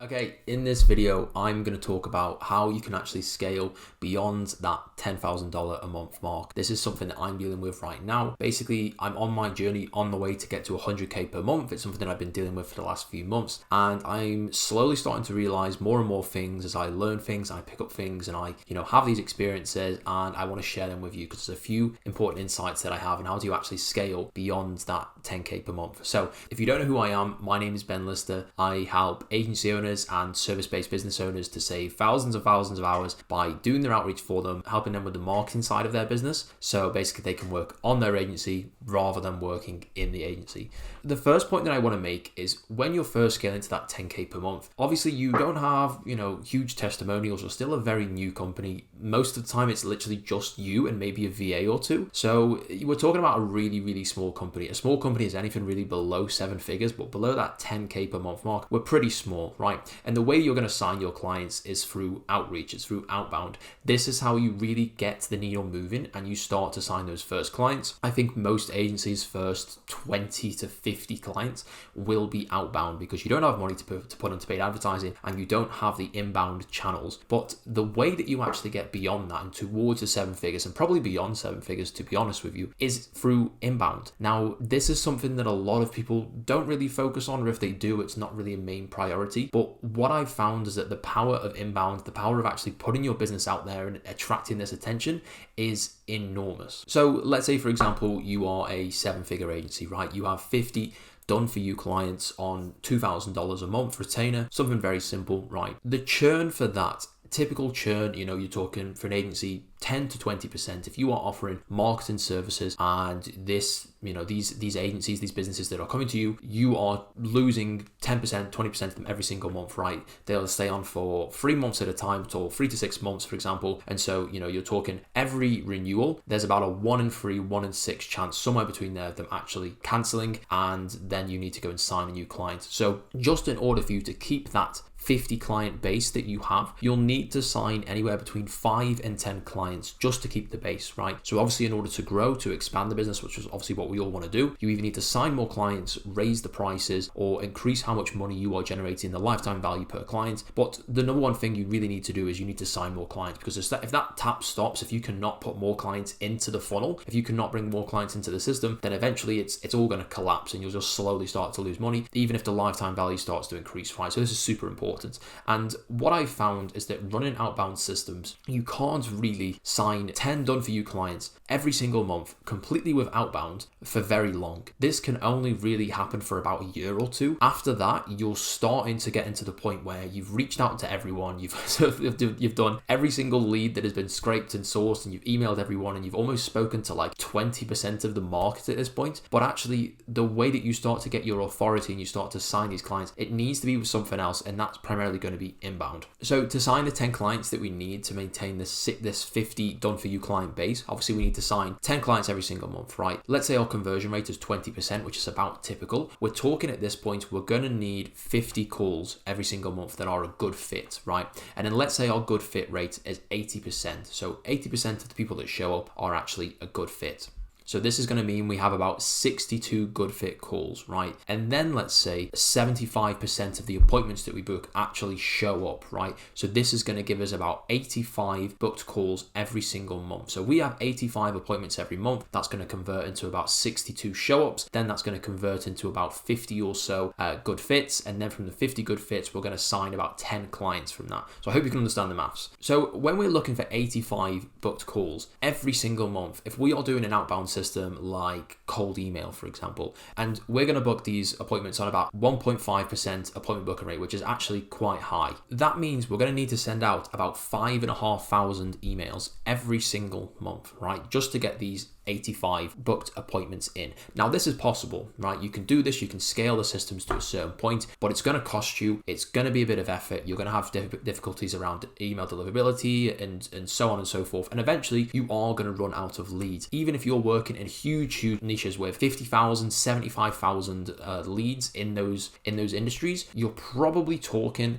Okay, in this video, I'm going to talk about how you can actually scale beyond that $10,000 a month mark. This is something that I'm dealing with right now. Basically, I'm on my journey on the way to get to 100K per month. It's something that I've been dealing with for the last few months. And I'm slowly starting to realize more and more things as I learn things, I pick up things, and I, have these experiences, and I want to share them with you because there's a few important insights that I have and how do you actually scale beyond that 10K per month. So if you don't know who I am, my name is Ben Lister. I help agency owners and service-based business owners to save thousands and thousands of hours by doing their outreach for them, helping them with the marketing side of their business. So basically they can work on their agency rather than working in the agency. The first point that I want to make is when you're first scaling to that 10K per month, obviously you don't have, huge testimonials. You're still a very new company. Most of the time it's literally just you and maybe a VA or two. So we're talking about a really, really small company. A small company is anything really below 7 figures, but below that 10K per month mark, we're pretty small, right? And the way you're going to sign your clients is through outreach, it's through outbound. This is how you really get the needle moving and you start to sign those first clients. I think most agencies' first 20 to 50 clients will be outbound because you don't have money to put into paid advertising and you don't have the inbound channels. But the way that you actually get beyond that and towards the 7 figures and probably beyond 7 figures, to be honest with you, is through inbound. Now, this is something that a lot of people don't really focus on, or if they do, it's not really a main priority. But what I've found is that the power of inbound, the power of actually putting your business out there and attracting this attention is enormous. So let's say, for example, you are a 7-figure agency, right? You have 50 done for you clients on $2,000 a month retainer, something very simple, right? The churn for that, typical churn, you're talking for an agency 10 to 20%. If you are offering marketing services and these agencies, these businesses that are coming to you, you are losing 10%, 20% of them every single month, right? They'll stay on for 3 months at a time, or 3 to 6 months, for example. And so, you're talking every renewal, there's about a 1 in 3, 1 in 6 chance, somewhere between there, of them actually canceling, and then you need to go and sign a new client. So just in order for you to keep that 50 client base that you have, you'll need to sign anywhere between 5 and 10 clients just to keep the base, right? So obviously in order to grow, to expand the business, which is obviously what we all want to do, you either need to sign more clients, raise the prices, or increase how much money you are generating, the lifetime value per client. But the number one thing you really need to do is you need to sign more clients, because if that tap stops, if you cannot put more clients into the funnel, if you cannot bring more clients into the system, then eventually it's all going to collapse and you'll just slowly start to lose money, even if the lifetime value starts to increase, right? So this is super important. And what I found is that running outbound systems, you can't really sign 10 done for you clients every single month completely with outbound for very long. This can only really happen for about a year or two. After that, you're starting to get into the point where you've reached out to everyone, you've done every single lead that has been scraped and sourced, and you've emailed everyone, and you've almost spoken to like 20% of the market at this point. But actually, the way that you start to get your authority and you start to sign these clients, it needs to be with something else, and that's primarily going to be inbound. So to sign the 10 clients that we need to maintain this 50 done for you client base, obviously we need to sign 10 clients every single month, right? Let's say our conversion rate is 20%, which is about typical. We're talking at this point, we're going to need 50 calls every single month that are a good fit, right? And then let's say our good fit rate is 80%. So 80% of the people that show up are actually a good fit. So this is going to mean we have about 62 good fit calls, right? And then let's say 75% of the appointments that we book actually show up, right? So this is going to give us about 85 booked calls every single month. So we have 85 appointments every month. That's going to convert into about 62 show ups. Then that's going to convert into about 50 or so good fits. And then from the 50 good fits, we're going to sign about 10 clients from that. So I hope you can understand the maths. So when we're looking for 85 booked calls every single month, if we are doing an outbound system like cold email, for example, and we're going to book these appointments on about 1.5% appointment booking rate, which is actually quite high. That means we're going to need to send out about 5,500 emails every single month, right? Just to get these 85 booked appointments in. Now, this is possible, right? You can do this, you can scale the systems to a certain point, but it's going to cost you, it's going to be a bit of effort, you're going to have difficulties around email deliverability and so on and so forth, and eventually you are going to run out of leads. Even if you're working in huge niches with 50,000, 75,000 leads in those industries, you're probably talking,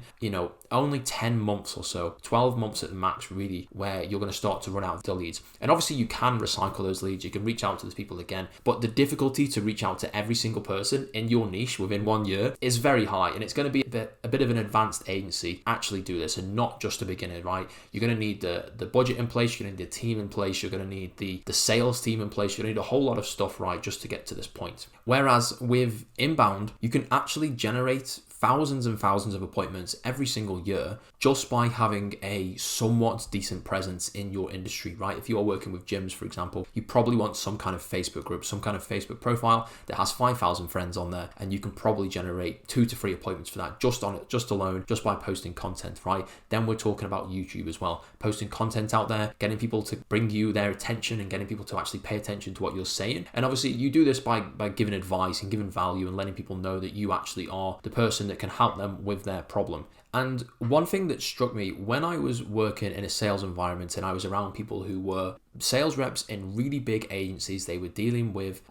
only 10 months or so, 12 months at the max really, where you're going to start to run out of the leads. And obviously you can recycle those leads, you can reach out to those people again, but the difficulty to reach out to every single person in your niche within 1 year is very high, and it's going to be a bit of an advanced agency actually do this, and not just a beginner, right? You're going to need the budget in place, you're going to need the team in place, you're going to need the sales team in place, you're going to need a whole lot of stuff, right, just to get to this point. Whereas with inbound, you can actually generate thousands and thousands of appointments every single year just by having a somewhat decent presence in your industry, right? If you are working with gyms, for example, you probably want some kind of Facebook group, some kind of Facebook profile that has 5,000 friends on there, and you can probably generate 2 to 3 appointments for that just alone, just by posting content, right? Then we're talking about YouTube as well, posting content out there, getting people to bring you their attention and getting people to actually pay attention to what you're saying. And obviously you do this by giving advice and giving value and letting people know that you actually are the person that can help them with their problem. And one thing that struck me when I was working in a sales environment and I was around people who were sales reps in really big agencies, they were dealing with,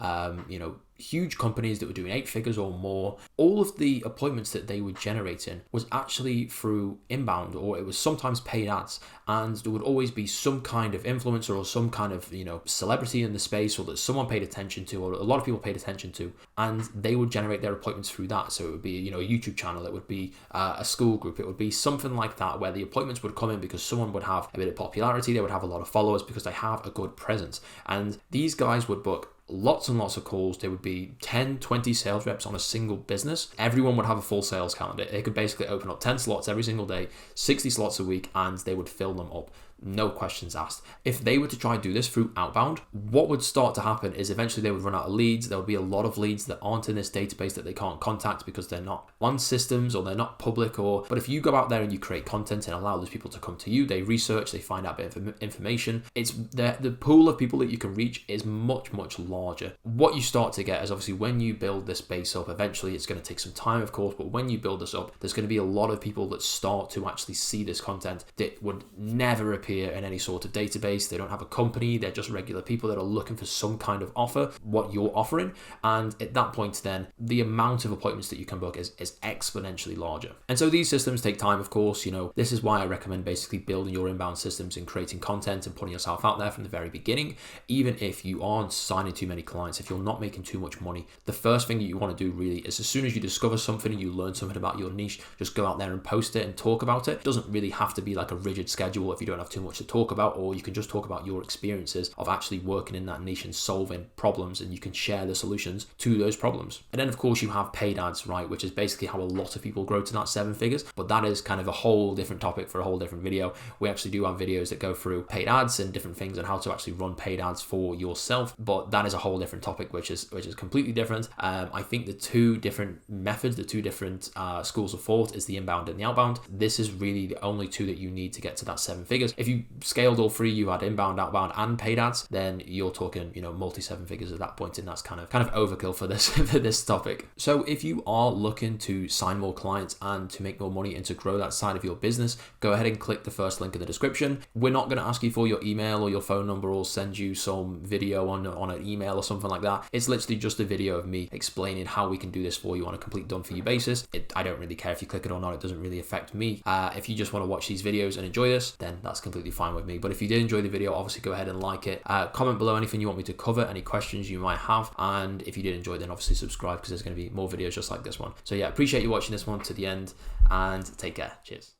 huge companies that were doing 8 figures or more, all of the appointments that they were generating was actually through inbound, or it was sometimes paid ads. And there would always be some kind of influencer or some kind of, celebrity in the space, or that someone paid attention to, or a lot of people paid attention to, and they would generate their appointments through that. So it would be, a YouTube channel, it would be a school group, it would be something like that, where the appointments would come in because someone would have a bit of popularity, they would have a lot of followers because they have a good presence. And these guys would book lots and lots of calls. There would be 10, 20 sales reps on a single business. Everyone would have a full sales calendar. They could basically open up 10 slots every single day, 60 slots a week, and they would fill them up. No questions asked. If they were to try to do this through outbound, what would start to happen is eventually they would run out of leads. There would be a lot of leads that aren't in this database that they can't contact because they're not on systems or they're not public. But if you go out there and you create content and allow those people to come to you, they research, they find out a bit of information. It's the pool of people that you can reach is much, much larger. What you start to get is obviously when you build this base up, eventually it's going to take some time, of course, but when you build this up, there's going to be a lot of people that start to actually see this content that would never appear in any sort of database. They don't have a company, they're just regular people that are looking for some kind of offer, what you're offering. And at that point then, the amount of appointments that you can book is exponentially larger. And so these systems take time, of course. This is why I recommend basically building your inbound systems and creating content and putting yourself out there from the very beginning. Even if you aren't signing too many clients, if you're not making too much money, the first thing that you want to do really is, as soon as you discover something and you learn something about your niche, just go out there and post it and talk about it. It doesn't really have to be like a rigid schedule if you don't have too much to talk about, or you can just talk about your experiences of actually working in that niche and solving problems, and you can share the solutions to those problems. And then of course you have paid ads, right, which is basically how a lot of people grow to that 7 figures, but that is kind of a whole different topic for a whole different video. We actually do have videos that go through paid ads and different things and how to actually run paid ads for yourself, but that is a whole different topic, which is completely different. I think the 2 different methods, the 2 different schools of thought is the inbound and the outbound. This is really the only 2 that you need to get to that 7 figures. If you scaled all 3, you had inbound, outbound, and paid ads, then you're talking, multi 7 figures at that point, and that's kind of overkill for this for this topic. So if you are looking to sign more clients and to make more money and to grow that side of your business, go ahead and click the first link in the description. We're not going to ask you for your email or your phone number or send you some video on an email or something like that. It's literally just a video of me explaining how we can do this for you on a complete done for you basis. I don't really care if you click it or not. It doesn't really affect me. If you just want to watch these videos and enjoy this, then that's completely fine with me. But if you did enjoy the video, obviously go ahead and like it. Comment below anything you want me to cover, any questions you might have, and if you did enjoy it, then obviously subscribe, because there's going to be more videos just like this one. So yeah, appreciate you watching this one to the end, and take care. Cheers.